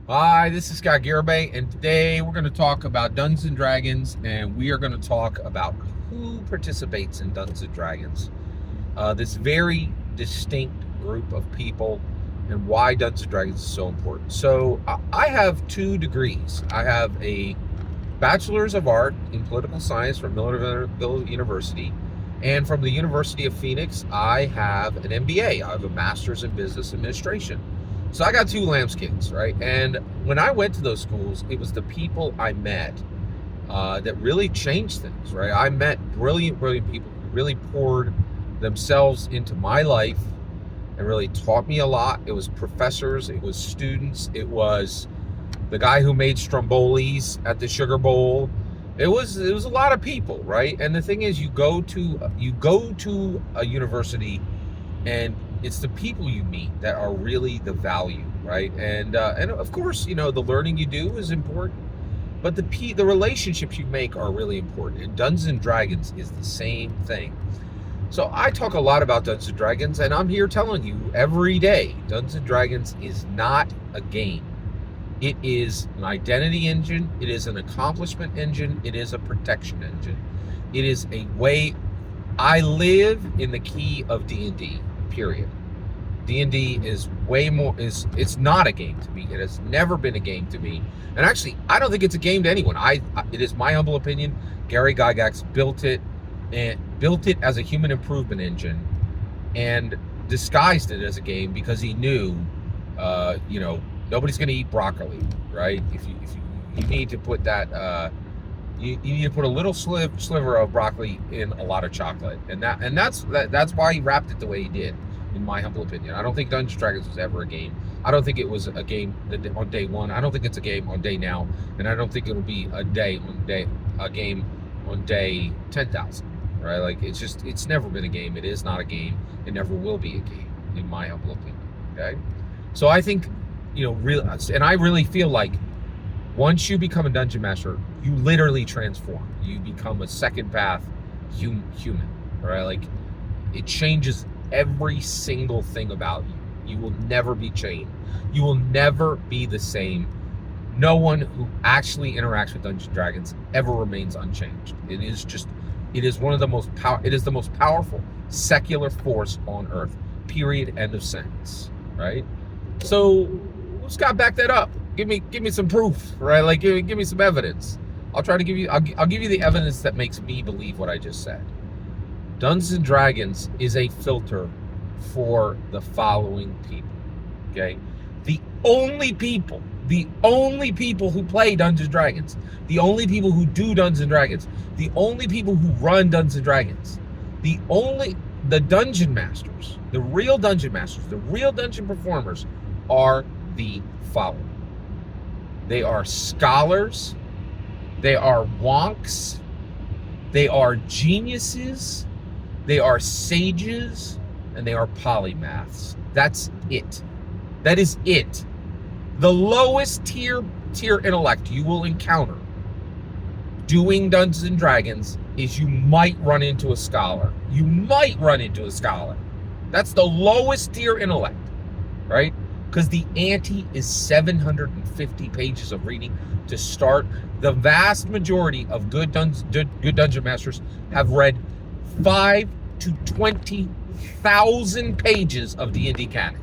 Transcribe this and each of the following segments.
Hi, this is Scott Garibay, and today we're going to talk about Dungeons and Dragons, and we are going to talk about who participates in Dungeons and Dragons. This very distinct group of people, and why Dungeons and Dragons is so important. So, I have 2 degrees. I have a Bachelor's of Art in Political Science from Millerville University, and from the University of Phoenix, I have an MBA. I have a Master's in Business Administration. So I got 2 lambskins, right? And when I went to those schools, it was the people I met that really changed things, right? I met brilliant people who really poured themselves into my life and really taught me a lot. It was professors, it was students, it was the guy who made Strombolis at the Sugar Bowl. It was a lot of people, right? And the thing is, you go to a university, and it's the people you meet that are really the value, right? And of course, the learning you do is important, but the relationships you make are really important. And Dungeons and Dragons is the same thing. So I talk a lot about Dungeons and Dragons, and I'm here telling you every day, Dungeons and Dragons is not a game. It is an identity engine. It is an accomplishment engine. It is a protection engine. It is a way. I live in the key of D&D, period. D&D is way more, it's not a game to me. It has never been a game to me. And actually, I don't think it's a game to anyone. It is my humble opinion, Gary Gygax built it as a human improvement engine and disguised it as a game because he knew, nobody's going to eat broccoli, right? If you need to put that, you need to put a little sliver of broccoli in a lot of chocolate, and that's why he wrapped it the way he did, in my humble opinion. I don't think Dungeons and Dragons was ever a game. I don't think it was a game on day one. I don't think it's a game on day now, and I don't think it'll be a game on day 10,000. Right? Like it's never been a game. It is not a game. It never will be a game, in my humble opinion. Okay, so I think and I really feel like once you become a dungeon master, you literally transform. You become a second path human, right? Like it changes every single thing about you. You will never be chained. You will never be the same. No one who actually interacts with Dungeons and Dragons ever remains unchanged. It is one of the most it is the most powerful secular force on earth. Period. End of sentence. Right? So Scott, back that up. Give me some proof, right? Like give me some evidence. I'll give you the evidence that makes me believe what I just said. Dungeons and Dragons is a filter for the following people. Okay? The only people who play Dungeons and Dragons, the only people who do Dungeons and Dragons, the only people who run Dungeons and Dragons, the dungeon masters, the real dungeon masters, the real dungeon performers are the following. They are scholars, they are wonks, they are geniuses, they are sages, and they are polymaths. That's it. That is it. The lowest tier intellect you will encounter doing Dungeons and Dragons is you might run into a scholar. You might run into a scholar. That's the lowest tier intellect, right? Because the ante is 750 pages of reading to start. The vast majority of good dungeon masters have read 5 to 20,000 pages of D&D canon.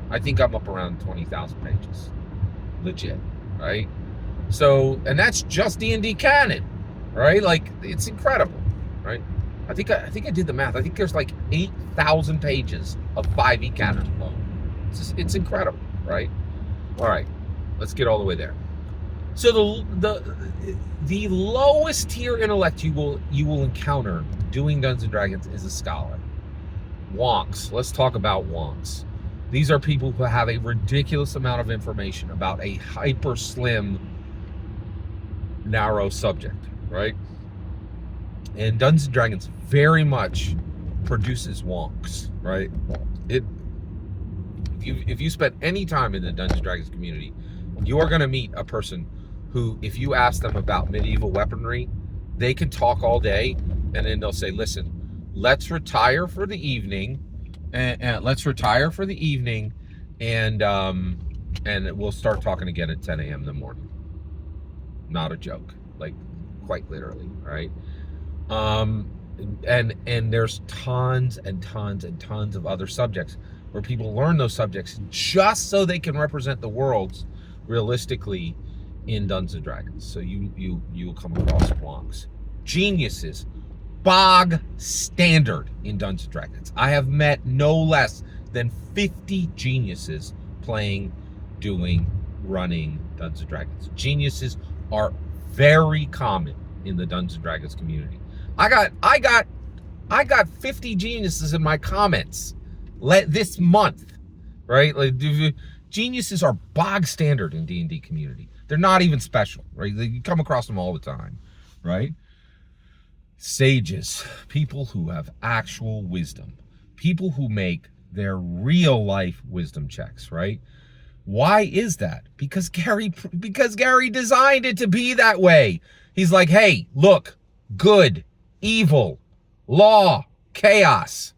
I think I'm up around 20,000 pages, legit, right? So, and that's just D&D canon, right? Like it's incredible, right? I think I did the math. I think there's like 8,000 pages of 5e canon alone. It's incredible, right? All right, let's get all the way there. So the lowest tier intellect you will encounter doing Dungeons and Dragons is a scholar. Wonks. Let's talk about wonks. These are people who have a ridiculous amount of information about a hyper slim, narrow subject, right? And Dungeons and Dragons very much produces wonks, right? If you spend any time in the Dungeons and Dragons community, you are going to meet a person who, if you ask them about medieval weaponry, they can talk all day, and then they'll say, "Listen, let's retire for the evening, and And we'll start talking again at 10 a.m. in the morning. Not a joke, like quite literally, right? And there's tons and tons and tons of other subjects where people learn those subjects just so they can represent the worlds realistically in Dungeons and Dragons. So you will come across Wonks. Geniuses, bog standard in Dungeons and Dragons. I have met no less than 50 geniuses playing, doing, running Dungeons and Dragons. Geniuses are very common in the Dungeons and Dragons community. I got 50 geniuses in my comments this month, right? Like, geniuses are bog standard in D&D community. They're not even special, right? You come across them all the time, right? Sages, people who have actual wisdom, people who make their real life wisdom checks, right? Why is that? Because Gary designed it to be that way. He's like, hey, look, good, evil, law, chaos.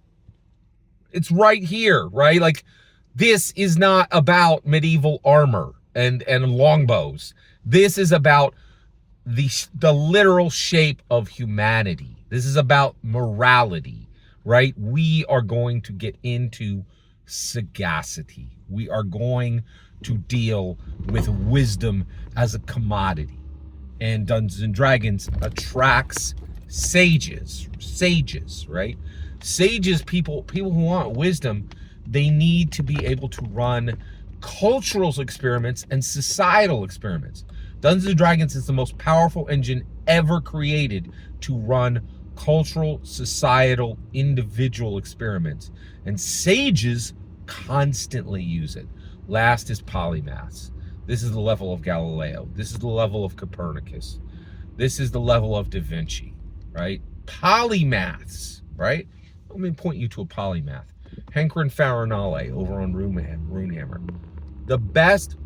It's right here, right? Like, this is not about medieval armor and longbows. This is about the literal shape of humanity. This is about morality, right? We are going to get into sagacity. We are going to deal with wisdom as a commodity. And Dungeons and Dragons attracts sages, right? Sages, people who want wisdom, they need to be able to run cultural experiments and societal experiments. Dungeons and Dragons is the most powerful engine ever created to run cultural, societal, individual experiments. And sages constantly use it. Last is Polymaths. This is the level of Galileo. This is the level of Copernicus. This is the level of Da Vinci, right? Polymaths, right? Let me point you to a polymath. Henkerin Farinale over on Runehammer. The best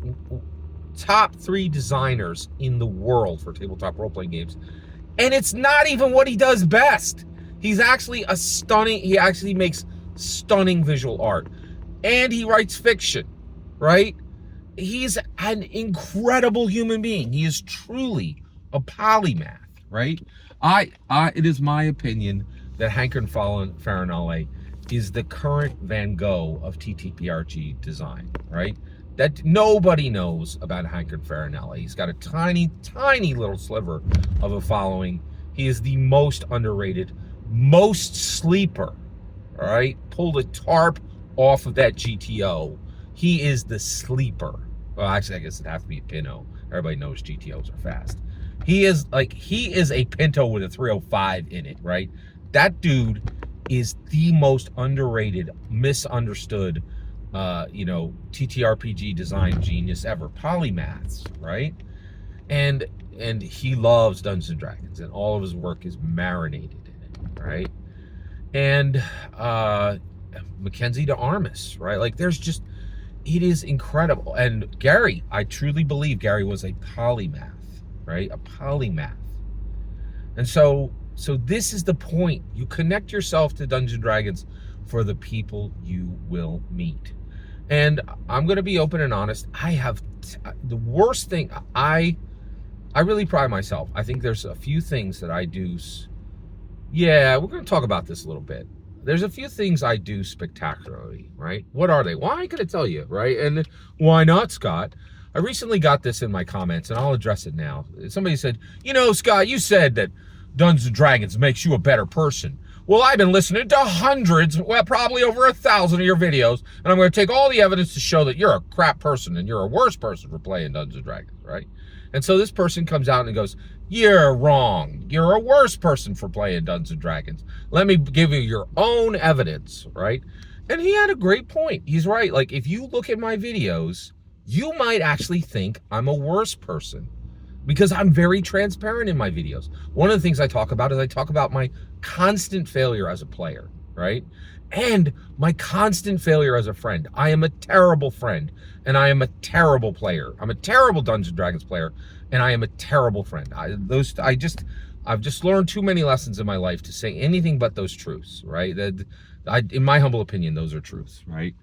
top 3 designers in the world for tabletop role-playing games. And it's not even what he does best. He actually makes stunning visual art. And he writes fiction, right? He's an incredible human being. He is truly a polymath, right? It is my opinion that Henkerin Farinale is the current Van Gogh of TTRPG design, right? That nobody knows about Henkerin Farinale. He's got a tiny, tiny little sliver of a following. He is the most underrated, most sleeper, all right? Pull the tarp off of that GTO. He is the sleeper. Well, actually, I guess it'd have to be a Pinto. Everybody knows GTOs are fast. He is a Pinto with a 305 in it, right? That dude is the most underrated, misunderstood, TTRPG design genius ever. Polymaths, right? And he loves Dungeons and Dragons, and all of his work is marinated in it, right? And Mackenzie de Armas, right? Like, it is incredible. And Gary, I truly believe Gary was a polymath, right? A polymath. And so this is the point. You connect yourself to Dungeons and Dragons for the people you will meet. And I'm going to be open and honest. I have the worst thing. I really pride myself. I think there's a few things that I do. Yeah, we're going to talk about this a little bit. There's a few things I do spectacularly, right? What are they? Well, I ain't going to tell you, right? And why not, Scott? I recently got this in my comments, and I'll address it now. Somebody said, Scott, you said that Dungeons and Dragons makes you a better person. Well, I've been listening to hundreds, well, probably over 1,000 of your videos, and I'm going to take all the evidence to show that you're a crap person and you're a worse person for playing Dungeons and Dragons, right? And so this person comes out and goes, you're wrong. You're a worse person for playing Dungeons and Dragons. Let me give you your own evidence, right? And he had a great point. He's right. Like, if you look at my videos, you might actually think I'm a worse person because I'm very transparent in my videos. One of the things I talk about is I talk about my constant failure as a player, right? And my constant failure as a friend. I am a terrible friend, and I am a terrible player. I'm a terrible Dungeons and Dragons player, and I am a terrible friend. I've just learned too many lessons in my life to say anything but those truths, right? In my humble opinion, those are truths, right?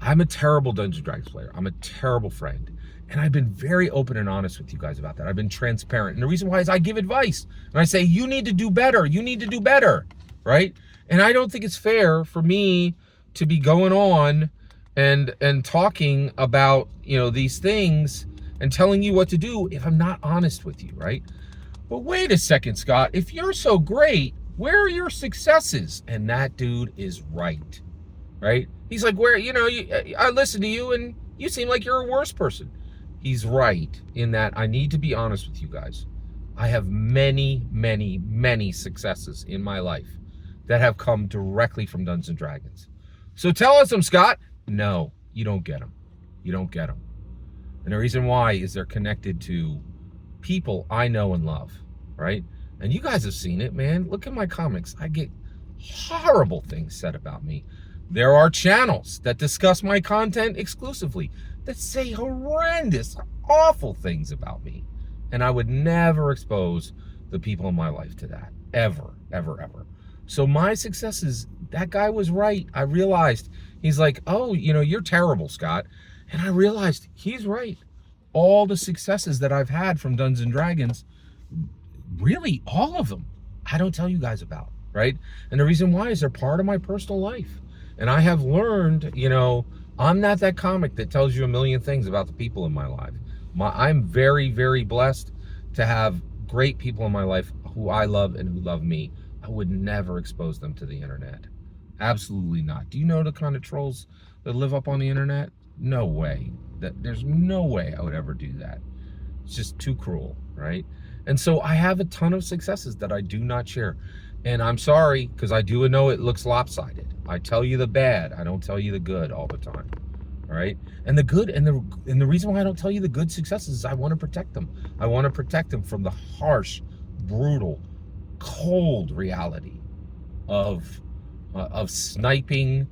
I'm a terrible Dungeons & Dragons player. I'm a terrible friend. And I've been very open and honest with you guys about that. I've been transparent. And the reason why is I give advice. And I say, you need to do better. You need to do better, right? And I don't think it's fair for me to be going on and talking about, these things and telling you what to do if I'm not honest with you, right? But wait a second, Scott. If you're so great, where are your successes? And that dude is right, right? He's like, I listen to you and you seem like you're a worse person. He's right in that I need to be honest with you guys. I have many, many, many successes in my life that have come directly from Dungeons & Dragons. So tell us them, Scott. No, you don't get them. You don't get them. And the reason why is they're connected to people I know and love, right? And you guys have seen it, man. Look at my comics. I get horrible things said about me. There are channels that discuss my content exclusively that say horrendous, awful things about me. And I would never expose the people in my life to that. Ever, ever, ever. So my successes, that guy was right. I realized, he's like, oh, you're terrible, Scott. And I realized he's right. All the successes that I've had from Dungeons & Dragons, really all of them, I don't tell you guys about, right? And the reason why is they're part of my personal life. And I have learned, I'm not that comic that tells you a million things about the people in my life. I'm very, very blessed to have great people in my life who I love and who love me. I would never expose them to the internet. Absolutely not. Do you know the kind of trolls that live up on the internet? No way. There's no way I would ever do that. It's just too cruel, right? And so I have a ton of successes that I do not share. And I'm sorry, because I do know it looks lopsided. I tell you the bad. I don't tell you the good all the time. All right? And the good, and the reason why I don't tell you the good successes is I want to protect them. I want to protect them from the harsh, brutal, cold reality of sniping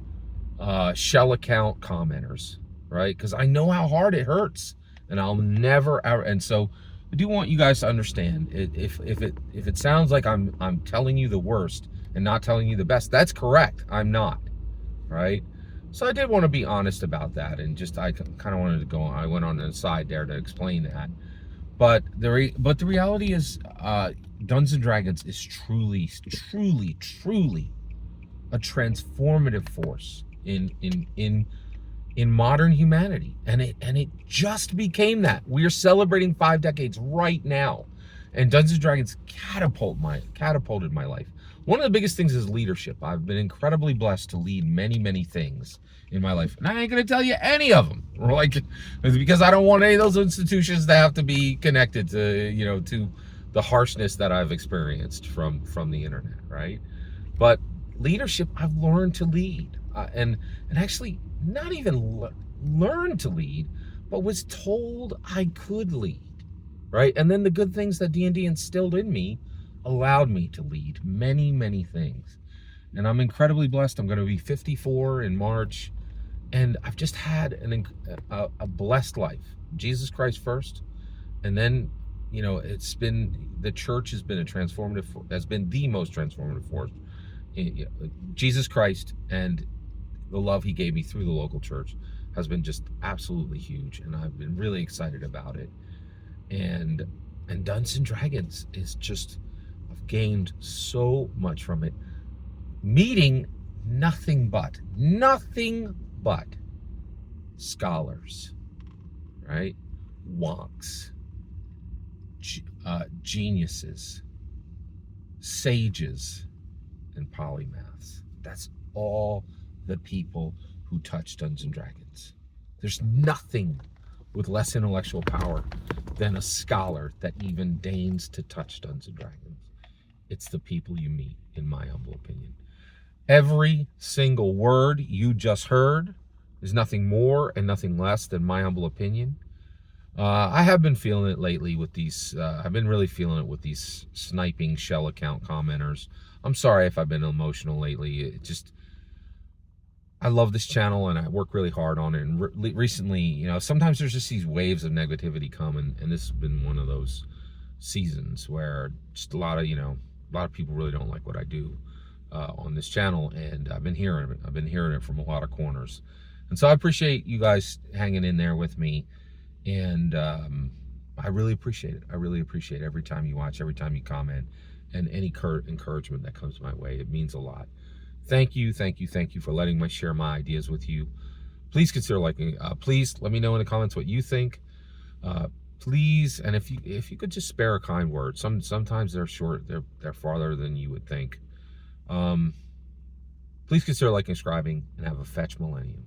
shell account commenters, right? Because I know how hard it hurts, and I'll never ever. And so I do want you guys to understand, if it sounds like I'm telling you the worst and not telling you the best, that's correct. I'm not, right? So I did want to be honest about that, and I kind of wanted to go on. I went on an aside there to explain that, but the reality is, Dungeons & Dragons is truly, truly, truly a transformative force in modern humanity, and it just became that. We are celebrating 5 decades right now, and Dungeons & Dragons catapulted my life. One of the biggest things is leadership. I've been incredibly blessed to lead many, many things in my life, and I ain't gonna tell you any of them, because I don't want any of those institutions to have to be connected to to the harshness that I've experienced from the internet, right? But leadership, I've learned to lead, and actually not even learned to lead, but was told I could lead, right? And then the good things that D&D instilled in me allowed me to lead many, many things. And I'm incredibly blessed. I'm going to be 54 in March, and I've just had a blessed life. Jesus Christ first, and then it's been, the church has been the most transformative force. Jesus Christ and the love he gave me through the local church has been just absolutely huge, and I've been really excited about it. And Dungeons & Dragons is just, I've gained so much from it, meeting nothing but scholars, right? Wonks, geniuses, sages, and polymaths. That's all the people who touch Dungeons & Dragons. There's nothing with less intellectual power than a scholar that even deigns to touch Dungeons & Dragons. It's the people you meet, in my humble opinion. Every single word you just heard is nothing more and nothing less than my humble opinion. I have been feeling it lately with these, I've been really feeling it with these sniping shell account commenters. I'm sorry if I've been emotional lately. I love this channel and I work really hard on it. And recently, sometimes there's just these waves of negativity coming, and this has been one of those seasons where just a lot of people really don't like what I do on this channel, and I've been hearing it from a lot of corners. And so I appreciate you guys hanging in there with me. And I really appreciate it. I really appreciate every time you watch, every time you comment, and any encouragement that comes my way. It means a lot. Thank you, thank you, thank you for letting me share my ideas with you. Please consider liking. Please let me know in the comments what you think. Please, and if you could just spare a kind word. Sometimes they're short. They're farther than you would think. Please consider liking, subscribing, and have a fetch millennium.